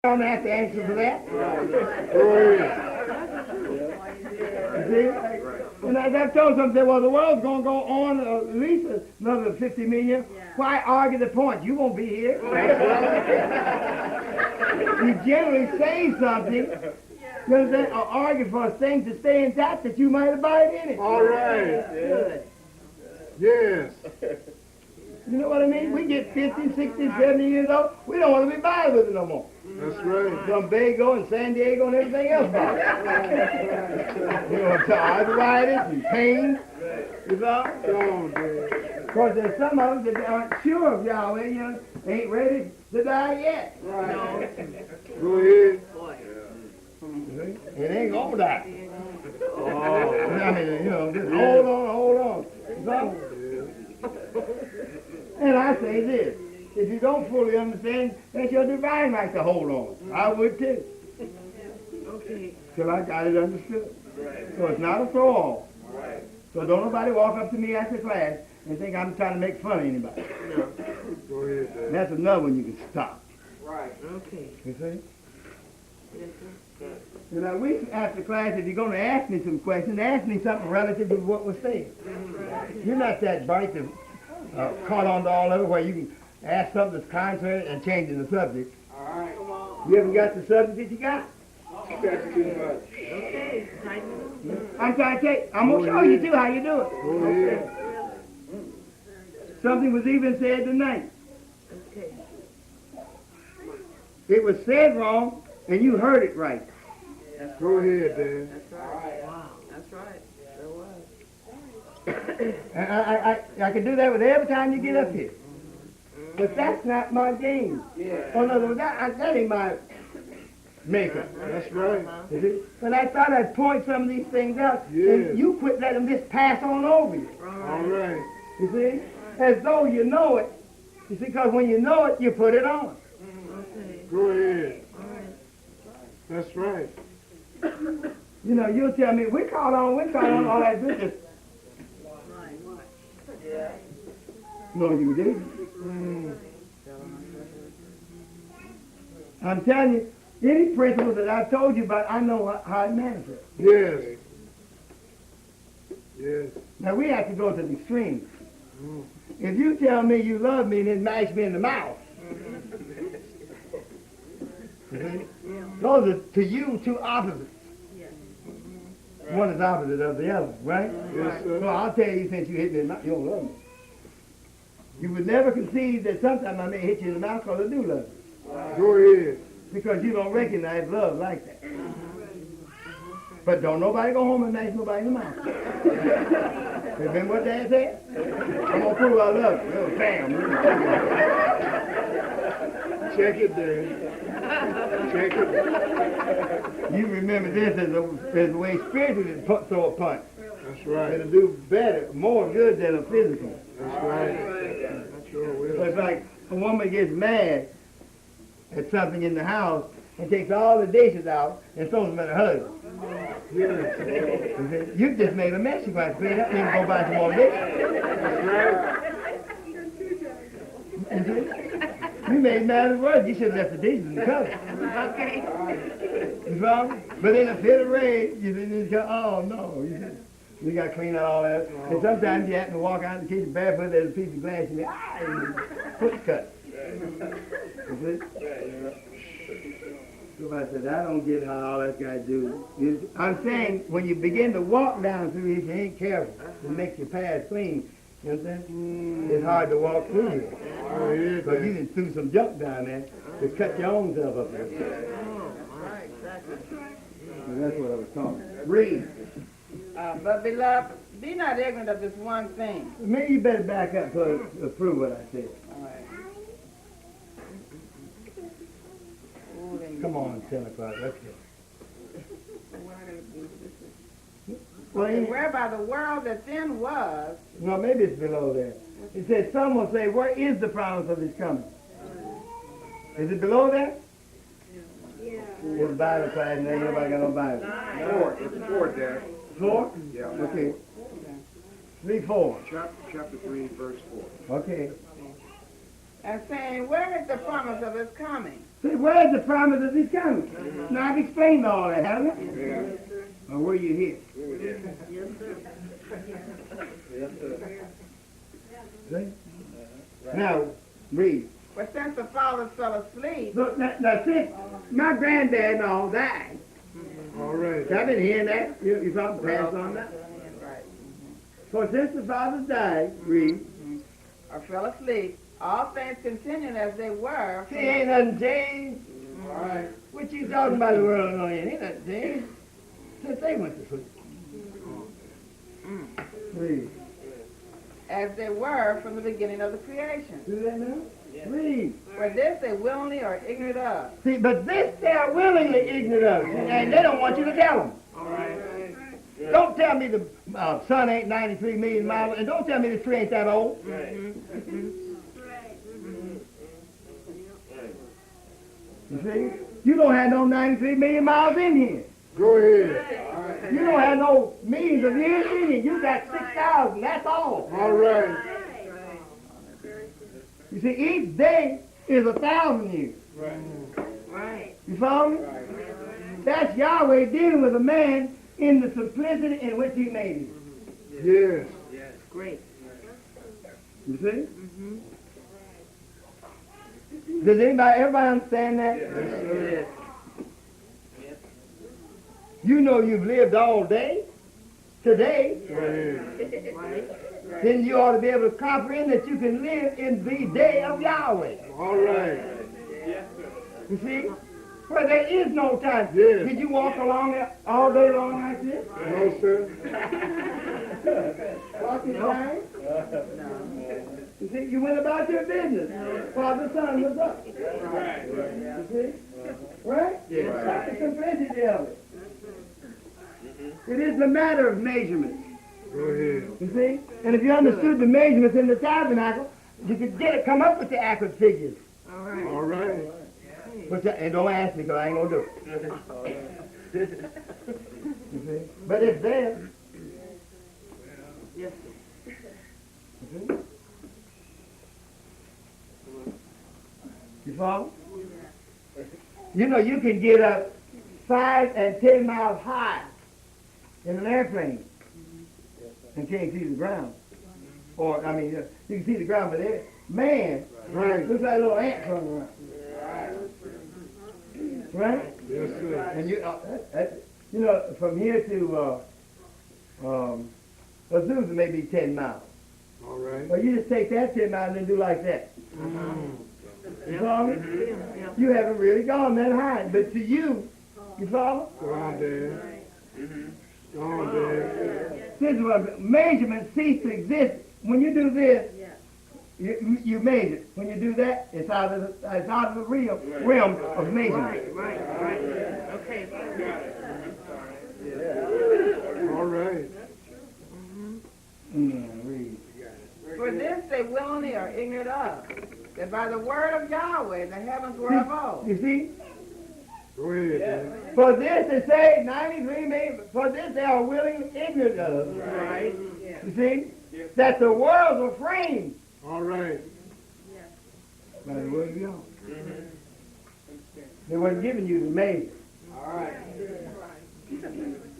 don't have to answer for that. Go ahead. You see? And I've told some, say, well, the world's going to go on at least another 50 million. Why argue the point? You won't be here. You generally say something, you understand, or argue for a thing to stay intact that you might abide in it. All right. Good. Yes. You know what I mean? We get 50, 60, 70 years old, we don't want to be bothered with it no more. That's right. Lumbago and San Diego and everything else about it. You know, arthritis and pain. You know? Come on, Dad. Because there's some of them that aren't sure of Yahweh, you know, ain't ready to die yet. Right. Go ahead. It ain't gonna die. Oh. I mean, you know, just hold on. So, and I say this, if you don't fully understand, that's your divine right to hold on. I would too. Okay. Till I got it understood. So it's not a throw-off. So don't nobody walk up to me after class and think I'm trying to make fun of anybody. Go ahead, Dad. That's another one you can stop. Right. Okay. You see? Yes, sir. And I wish after class, if you're going to ask me some questions, ask me something relative to what was said. You're not that bright to caught on to all of it where you can ask something that's contrary and changing the subject. All right. You haven't got the subject that you got? That's too much. Okay. I'm trying to tell you, I'm going to show you too how you do it. Go ahead. Something was even said tonight. Okay. It was said wrong, and you heard it right. Go ahead, Dad. That's right. Wow. That's right. There was. And I can do that with every time you get up here. But that's not my game. Oh, no, that ain't my makeup. That's right. You see? But I thought I'd point some of these things out, Yes. and you quit letting them just pass on over you. All right. You see? As though you know it. You see, because when you know it, you put it on. Okay. Go ahead. All right. That's right. You know, you'll tell me, we caught on all that business. No, you didn't. I'm telling you, any principle that I've told you about, I know how it manifests. Yes. Yes. Now, we have to go to the extreme. If you tell me you love me and then mash me in the mouth, those are, to you, two opposites. One is opposite of the other, right? Yes, sir. So I'll tell you, since you hit me in the mouth, you don't love me. You would never concede that sometimes I may hit you in the mouth because I do love you. Go ahead. Because you don't recognize love like that. But don't nobody go home and mash nobody in the mouth. Remember what Dad said? I'm going to prove I love you. Oh, bam. Check it, Dad. Check it. You remember this as the way spiritually throw a punch. That's right. It'll do better, more good than a physical. That's right. That sure So will. it's like a woman gets mad at something in the house and takes all the dishes out and throws them at her husband. Yes. You just made a mess. You got to clean up and go buy some more dishes. That's right. You see? You made matters worse. You should have left the dishes in the cupboard. Okay. You follow? But in a fit of rage, you just go, oh no. You got to clean out all that. And sometimes you happen to walk out in the kitchen barefoot, there's a piece of glass in your eye and your foot's cut. You see? Somebody said, I don't get how all that guy do. I'm saying, when you begin to walk down through here, if you ain't careful, it makes your path clean. You understand? It's hard to walk through here. Oh, yeah, Because you Dad. done threw some junk down there to cut your own self up there. Right. Exactly. So that's what I was talking about. Read. But beloved, be not ignorant of this one thing. Maybe you better back up to prove what I said. All right. Come on, 10 o'clock, let's go. Well, Well, whereby the world that then was, no, maybe it's below there. It says, some will say, where is the promise of his coming? Is it below there? Yeah. It's Bible class, and ain't nobody got no Bible. 4. It's 4, Dad. 4? Yeah. Okay. 3, 4. Chapter 3, verse 4. Okay. and saying, where is the promise of his coming? See, where's the promise of his coming? Now, I've explained all that, haven't I? Yeah. Or were you here? See? Now, read. But since the fathers fell asleep, Look, now since my granddad and all died, All right. I've been hearing that. You probably passed on that. right, For since the fathers died, read. or fell asleep, all things continued as they were. See, ain't nothing changed. All right. What you talking about the world and all that? Ain't nothing changed. Since they went to sleep. Read. As they were from the beginning of the creation. Do that now? Read. For this they willingly are ignorant of. See, but this they are willingly ignorant of, and they don't want you to tell them. All right. Don't tell me the sun ain't 93 million miles, and don't tell me the tree ain't that old. You see? You don't have no 93 million miles in here. Go ahead. You don't have no millions of years in here. You got 6,000, that's all. All right. You see, each day is 1,000 years. Right. You follow me? That's Yahweh dealing with a man in the simplicity in which he made him. Yes. Great. You see? Does everybody understand that? Yes. You know you've lived all day, today, Go ahead. Right. then you ought to be able to comprehend that you can live in the day of Yahweh. All right. You see? Where there is no time. Yes. Did you walk along there all day long like this? No, sir. Walking time? You see, you went about your business while the sun was up. You see? Right? Yes. That's the simplicity of it. It is the matter of measurements. Go ahead. You see? And if you understood the measurements in the tabernacle, you could come up with the accurate figures. All right. All right. And don't ask me because I ain't going to do it. You see? But it's there. Yes. You see? You follow? You know, you can get up 5 and 10 miles high in an airplane and can't see the ground. Or, I mean, you can see the ground, but man, Right. looks like a little ant running around. Right? Yes, sir. And you know, from here to Azusa may be 10 miles. All right. Well, you just take that 10 miles and do like that. You follow me? Yep. You haven't really gone that high. But to you follow? Go on, Dad. Go on, Dad. This is what measurements cease to exist. When you do this, you measure. When you do that, it's out of the real realm of measurement. Right. Okay. All right. Read. For this they willingly are ignorant of, that by the word of Yahweh the heavens were of old. You see? Go ahead, Dad. For this they say 93 million. For this they are willing ignorant of. Right. You see? That the worlds were framed All right. by the word of Yahweh. They wasn't giving you the measure. All right.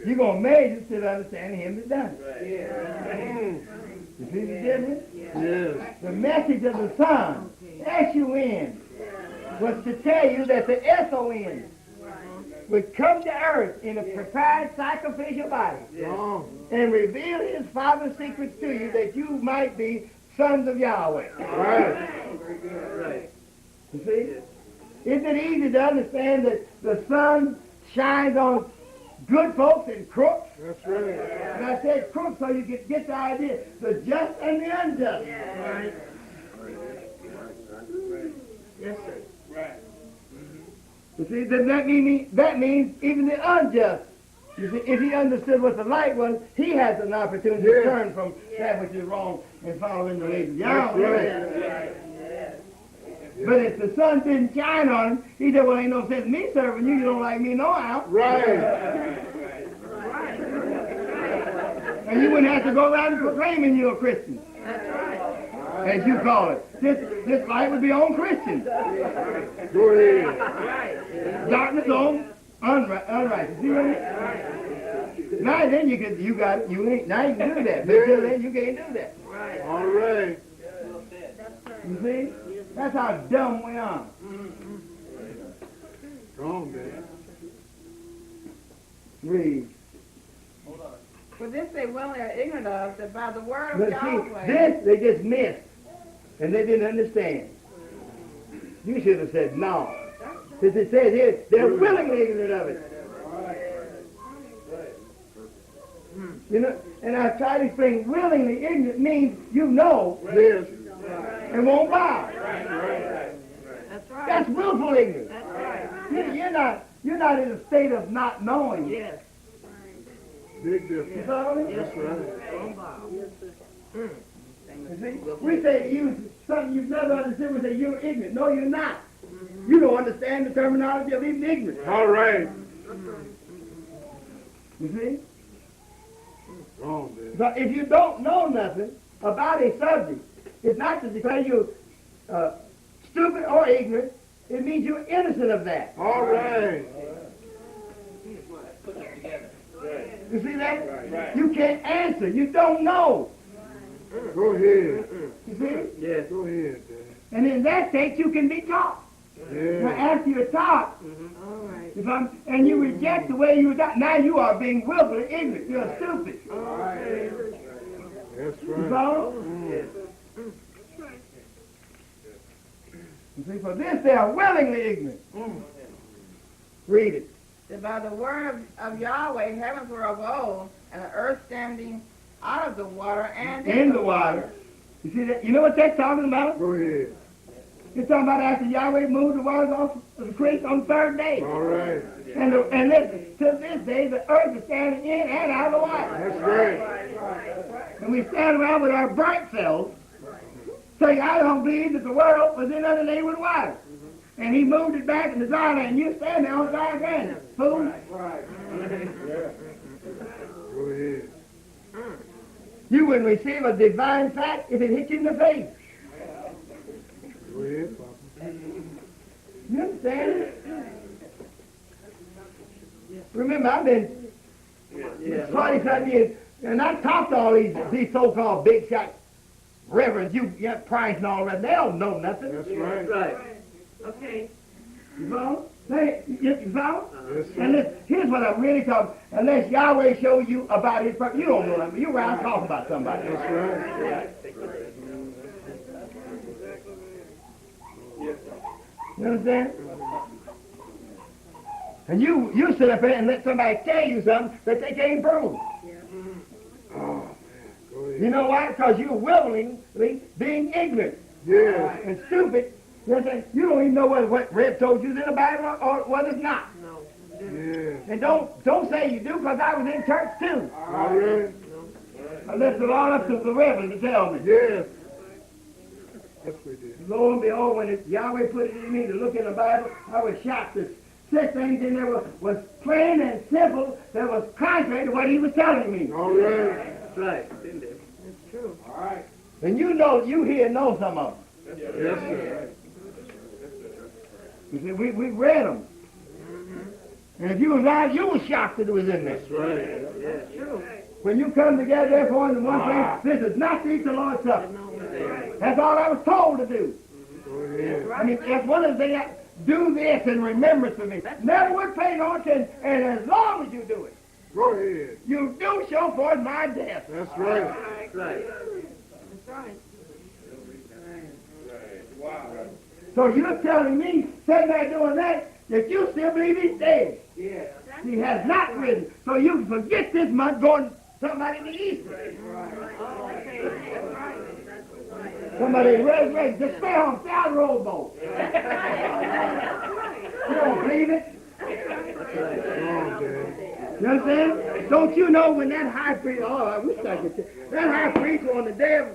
You're going to measure to understand him that done it. Mm. You see the difference? Yes. The message of the Son, S-U-N, was to tell you that the S-O-N would come to earth in a prepared sacrificial body Go and reveal his Father's secrets to you that you might be sons of Yahweh. on. Right. You see? Isn't it easy to understand that the sun shines on good folks and crooks? That's right. And I said crooks so you could get the idea. The just and the unjust. Right. Yes, sir. You see, does that means even the unjust. You see, if he understood what the light was, he has an opportunity to Yes. turn from that which is wrong and follow in the ways of That's Yahweh. right. But if the sun didn't shine on him, he said, well, ain't no sense in me serving you. You don't like me no how. Right. And you wouldn't have to go around proclaiming you're a Christian. That's right. as you call it. This light would be on Christians. Go ahead. Darkness on unrighteous. See what I mean? Now then now you can do that. But until then you can't do that. All right. You see? That's how dumb we are. Wrong, man. Read. For this they willingly are ignorant of, that by the word of But see, Yahweh. this they just missed. And they didn't understand. You should have said no. Because it says here, they're willingly ignorant of it. You know, and I try to explain willingly ignorant means you know Yes. and won't bow. That's right. That's willful ignorance. That's right. You're not in a state of not knowing. Yes. Big You difference. follow me? That's right. Don't bow. You see? We say use something you've never understood. We say you're ignorant. No, you're not. You don't understand the terminology of even ignorance. All right. You see? Wrong, man. So if you don't know nothing about a subject, it's not to declare you stupid or ignorant. It means you're innocent of that. All right. You see that? You can't answer. You don't know. Go ahead. You see? Yes. Go ahead, Dad. And in that state, you can be taught. Now, Yeah. after you're taught, All right. and you reject the way you were taught, now you are being willfully ignorant. You're stupid. That's You right. follow? You see, for this they are willingly ignorant. Read it. That by the word of Yahweh heavens were of old, and the earth standing out of the water and In the water. You see that? You know what that's talking about? Go ahead. It's talking about after Yahweh moved the waters off of the creek on the third day. All right. And this, to this day, the earth is standing in and out of the water. That's right. And we stand around with our bright selves saying, I don't believe that the world was in underneath with water. And he moved it back in the dry land. You stand there on the dry land. Fool. Go ahead. You wouldn't receive a divine fact if it hit you in the face. Go ahead, Papa. You understand? Remember, I've been 20-something years, and I talked to all these so-called big shot reverends, you Price and all that. They don't know nothing. That's right. Right. Okay. You follow? You follow? Yes, And sir. this, here's what I'm really talking. Unless Yahweh shows you about his purpose, you don't know nothing. You're around talking about somebody. That's right. You understand? And you sit up there and let somebody tell you something that they can't prove. Oh, man. Go ahead. You know why? Because you're willingly being ignorant Yes. and stupid. You understand? You don't even know what Red told you is in the Bible or whether it's not. No. Yes. And don't say you do, because I was in church too. All right. I left it all up to the Reverend to tell me. Yes. Yes, we did. Lo and behold, when Yahweh put it in me to look in the Bible, I was shocked. There's 6 things in there was plain and simple that was contrary to what he was telling me. All right. That's right. Isn't it? It's true. And you here know some of them. Yes, sir. You see, we read them. And if you was out, you was shocked that it was in there. That's right. It's true. When you come together, therefore, in one place, this is not to eat the Lord's Supper. That's all I was told to do. Go ahead. I mean, that's one of the things. Do this in remembrance of me. Never would pay no attention, and as long as you do it, Go ahead. you do show forth my death. That's right. That's right. That's right. So you're telling me, sitting there doing that you still believe he's dead. Yes. He has not risen. So you can forget this month going somebody to Easter. Somebody resurrected. Just stay on, stay out of the rowboat. You don't believe it? Wrong, Dad. You understand? Don't you know when that high priest, oh, I wish I could say, that high priest on the day of,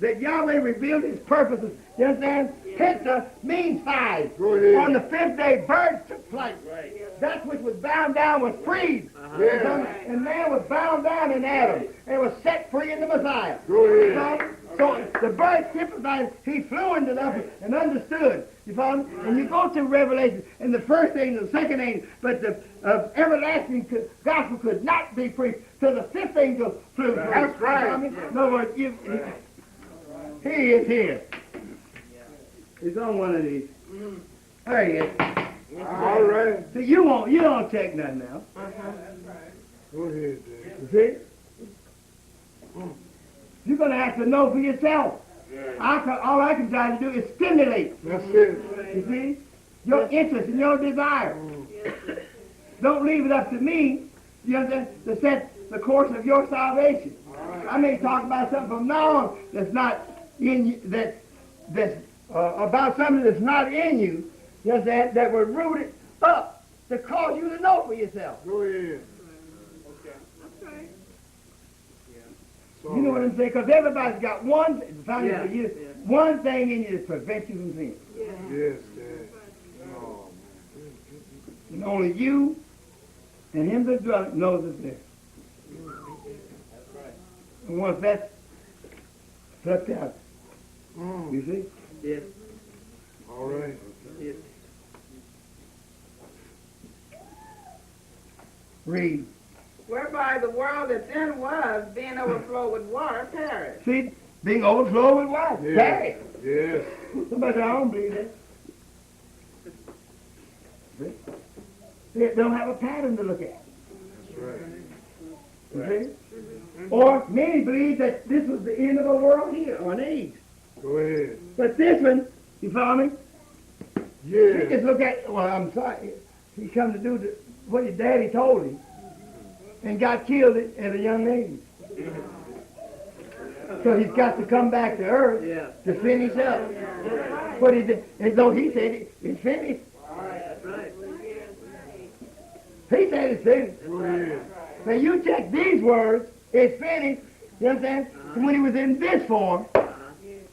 that Yahweh revealed his purposes, you understand? Henta means 5. Go ahead. On the 5th day, birds took flight. That which was bound down was freed. Yeah. And man was bound down in Adam and was set free in the Messiah. Go ahead. So the bird sympathized, he fluent enough and understood. You follow me? And you go to Revelation, and the first angel, the second angel, but the everlasting gospel could not be preached till the fifth angel flew. That's right. You follow me? In other words, he is here. He's on one of these. There he is. All right. See, you don't check nothing now. Go ahead, Dad. You see? You're going to have to know for yourself. All I can try to do is stimulate, That's it. you see, your interest and your desire. Don't leave it up to me, you understand, to set the course of your salvation. I may talk about something from now on that's not in you, that's about something that's not in you, you understand, that was rooted up to cause you to know for yourself. Go ahead. You know what I'm saying? Because everybody's got one thing in you that prevents you from sin. Yes, Dad. Oh, And only you and him that dwelleth knows it's there. And once that's flipped out, you see? Yes. all right. Yes. Read. Whereby the world that then was, being overflowed with water, perished. See? Being overflowed with water. Yes. Carry. Yes. Somebody I don't believe that. See? They don't have a pattern to look at. That's right. You see? Or many believe that this was the end of the world here, or an age. Go ahead. But this one, you follow me? Yes. Just look at, well, I'm sorry. He come to do what his daddy told him and got killed at a young age. So he's got to come back to earth to finish up what he did. And though he said it's finished. That's right. He said it's finished. Go ahead. Now you check these words, it's finished. You understand? When he was in this form,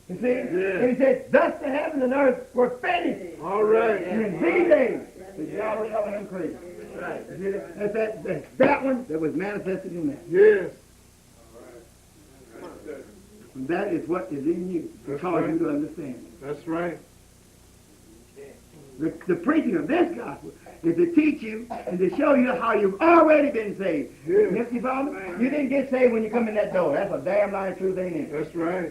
you see? And he said, thus the heaven and earth were finished. All right. And in these days, the Yahweh Elohim created. You see that? That's that one that was manifested in that. Yes. And that is what is in you to That's cause right. you to understand. That's right. The preaching of this gospel is to teach you and to show you how you've already been saved. Yes. You follow me? You didn't get saved when you come in that door. That's a damn lie of truth, ain't it? That's right.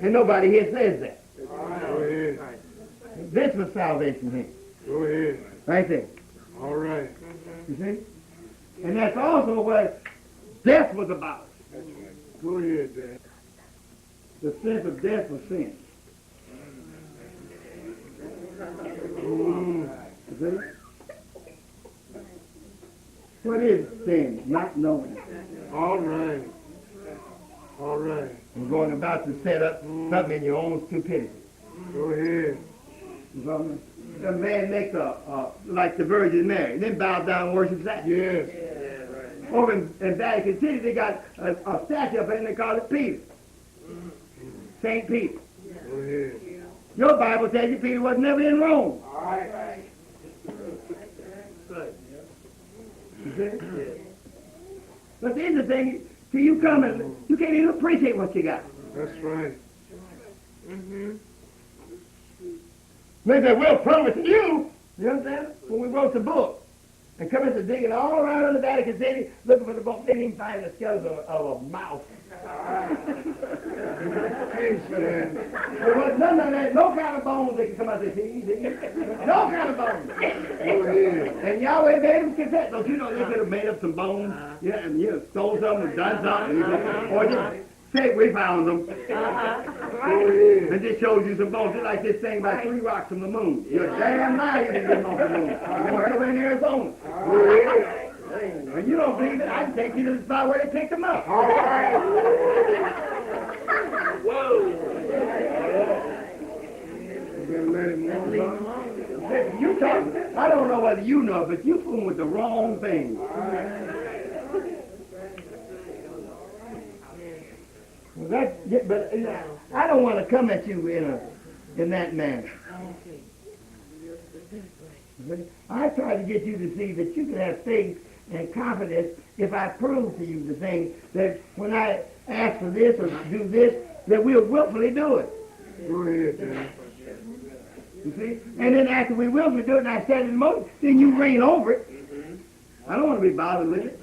And nobody here says that. Go ahead. This was salvation here. Go ahead. Right there. All right. You see? And that's also what death was about. Go ahead, Dad. The sense of death was sin. You see? What is sin? Not knowing. All right. All right. And going about to set up something in your own stupidity. Go ahead. You follow me? A man makes like the Virgin Mary, then bows down and worships that. Yes. Over in Vatican City, they got a statue up there and they call it Peter. St. Peter. Go ahead. Your Bible tells you Peter was never in Rome. You see? But here's the thing, till you come and you can't even appreciate what you got. That's right. They said, we'll prove it to you. You understand? When we wrote the book. And come into digging all around in the Vatican City, looking for the book, they didn't find the skeleton of a mouse. There was none of that, no kind of bones that could come out of this. No kind of bones. Go ahead. And Yahweh made them confess. Don't you know they could have made up some bones? Yeah, and stole something and done something. Or just say we found them. Go ahead. And just showed you some bones. Just like this thing by 3 rocks from the moon. You're damn liar you didn't get them off the moon. You want to come in Arizona. Go ahead. When you don't believe it, I can take you to the spot where they picked them up. All right. You gotta let him alone. Listen, you talk, I don't know whether you know, but you fooling with the wrong thing. Well, but I don't want to come at you in that manner. I try to get you to see that you can have faith and confidence if I prove to you the thing that when I ask for this or do this, that we'll willfully do it. Go ahead, Dan. You see? And then after we willfully do it and I set it in motion, then you reign over it. I don't want to be bothered with it.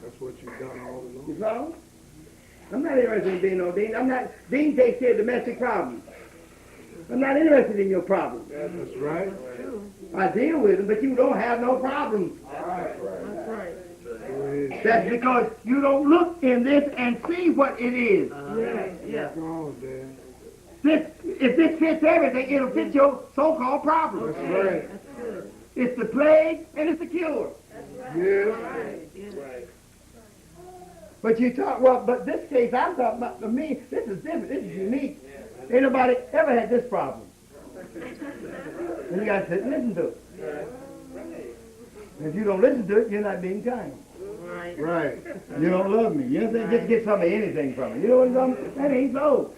That's what you've done all along. You follow? I'm not interested in being no dean. Dean takes care of domestic problems. I'm not interested in your problems. That's right. I deal with them, but you don't have no problems. That's right. Go ahead. That's because you don't look in this and see what it is. Yeah. Go on, Dan. If this fits everything, it'll fit your so-called problem. That's right. It's the plague and it's the cure. Yes. But you talk, well, but this case I'm talking about, for me, this is different. This is unique. Ain't nobody ever had this problem. And you got to sit and listen to it. If you don't listen to it, you're not being kind. Right. Right. You don't love me. You don't say just get some of anything from me. You know what I'm saying? That ain't so.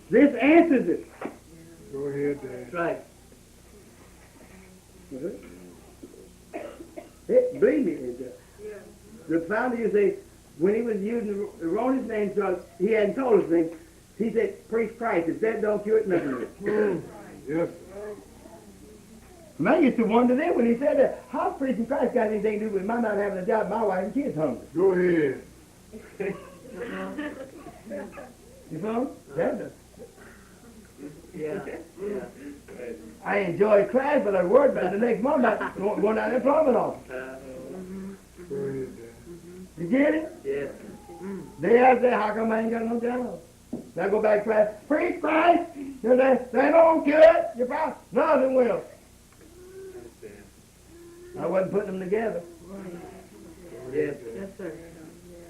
This answers it. Go ahead, Dan. Right. Believe me, it does. The founder, you say, when he was using the erroneous name, so he hadn't told us things, he said, preach Christ. If that don't cure it, nothing will. Yes. And I used to wonder then when he said that, how preaching Christ got anything to do with my not having a job, my wife and kids hungry? Go ahead. You know? That does. Yeah. I enjoyed class, but I worried about the next month about going down to the employment office. Go ahead, Dan. You get it? Yes. They ask that, how come I ain't got no job? Then I go back to class, preach Christ. You know, they don't cure it. Your problem, nothing will. I wasn't putting them together. Yes. Yes, sir.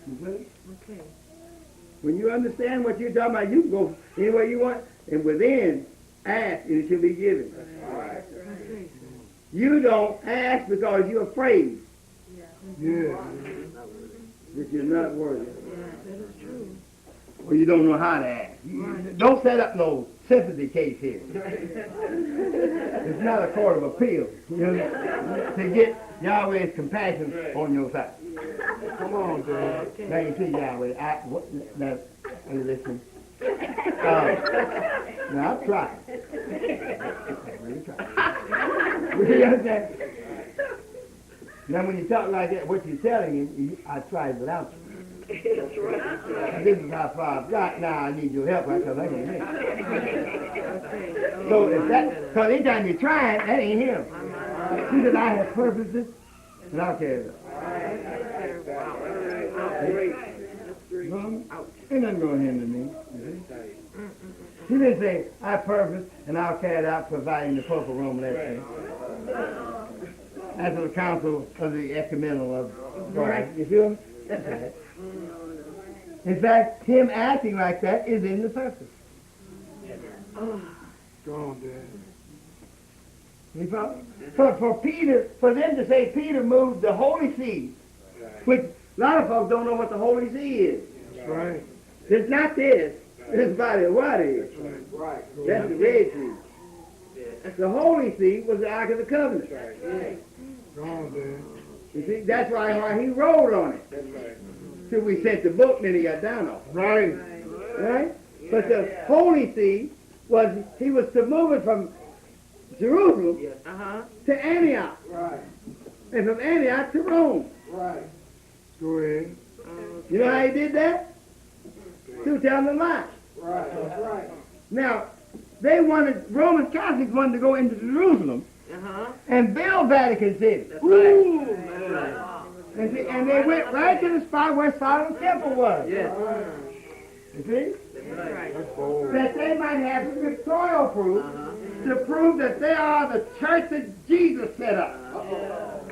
You see? Okay. When you understand what you're talking about, you can go anywhere you want, and within, ask, and it shall be given. You don't ask because you're afraid Yeah. that you're not worthy, That is true. or you don't know how to ask. Don't set up no sympathy case here. It's not a court of appeal, you know, to get Yahweh's compassion on your side. Come on, Dan. Now you see Yahweh. Now, listen. Now I've tried. I've really tried. You understand? Now when you talk like that, what you're telling him, I tried without you. That's right. This is how far I've got. Now I need your help because I can't make it. Okay. So if that, because anytime you're trying, that ain't him. He said, I have purposes, and I'll carry them. Ain't nothing going to hinder me. He didn't say, I purpose, and I'll carry it out, providing the purple room left thing. That's the council of the ecumenical of God. You feel me? That's right. In fact, him acting like that is in the purpose. Go on, Dan. You follow? For Peter, for them to say Peter moved the Holy See, which a lot of folks don't know what the Holy See is. That's right. It's not this. It's body of water is. Right. That's the Red Sea. The Holy See was the Ark of the Covenant. Go on, Dan. You see, that's why he rode on it. That's right. Till we sent the book, then he got down on it. Right. Right? But the Holy See was, he was to move it from Jerusalem to Antioch. Right. And from Antioch to Rome. Right. Go ahead. You know how he did that? Through telling the lie. Right. That's right. Now, Roman Catholics wanted to go into Jerusalem and build Vatican City. Ooh. And they went right to the spot where Solomon's temple was. Yes. You see? That's bold. That they might have pictorial proof to prove that they are the church that Jesus set up.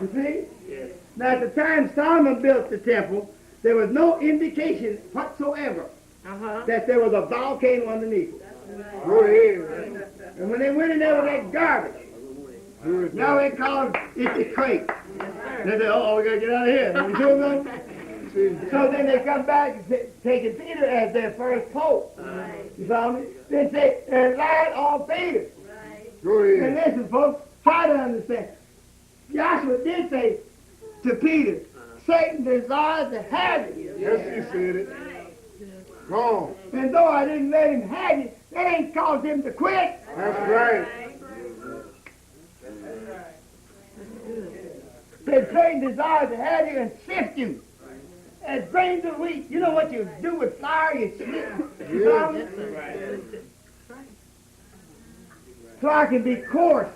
You see? Yes. Now, at the time Solomon built the temple, there was no indication whatsoever that there was a volcano underneath it. Go ahead. And when they went in there with that garbage, now they call it the crate. They say, oh, we got to get out of here. You see what I'm saying? So then they come back taking Peter as their first pope. You follow me? They say, and lied on Peter. Go And ahead. listen, folks, try to understand. Joshua did say to Peter, Satan desires to have you. Yes, he said it. Go on. And though I didn't let him have you, that ain't caused him to quit. That's right. That Satan desires to have you and sift you. As grains of wheat. You know what you do with flour? You split flour. Flour can be coarse,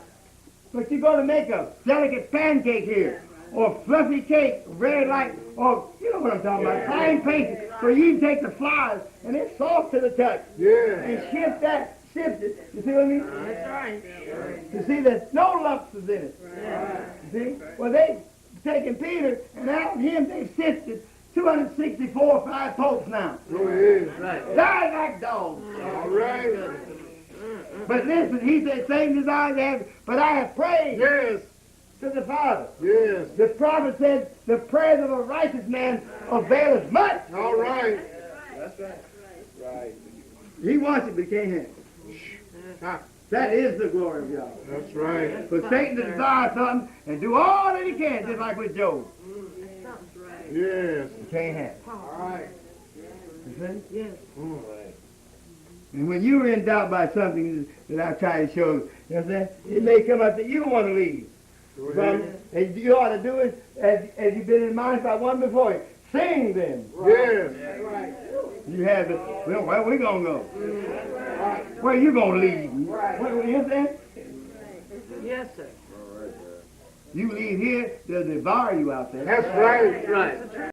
but you're going to make a delicate pancake here, or fluffy cake, very light, or you know what I'm talking about, fine pancake. So you can take the flour and it's soft to the touch, Yeah. and sift it. You see what I mean? That's right. You see, there's no lumps is in it. You see? Well, they've taken Peter, and out of him they've sifted 264 5 popes now. Go ahead. Died like dogs. All right. But listen, he said, same desire to have, but I have prayed Yes. to the Father. Yes. The prophet said, the prayers of a righteous man availeth much. All right. He wants it, but he can't have it. Ah, That is the glory of God. that's right. For Satan to desire something and do all that he can, just like with Job. Yes. He can't have it. All right. You see? Yes. And when you're in doubt by something that I try to show you, know what I'm saying? It may come up that you want to leave. Go But ahead. and you ought to do it as you've been in mind by one before you. Sing them. Yes. You have it. Well, where we gonna go? Where you gonna leave? What you saying? Yes, sir. You leave here, they'll devour you out there. That's right. Right.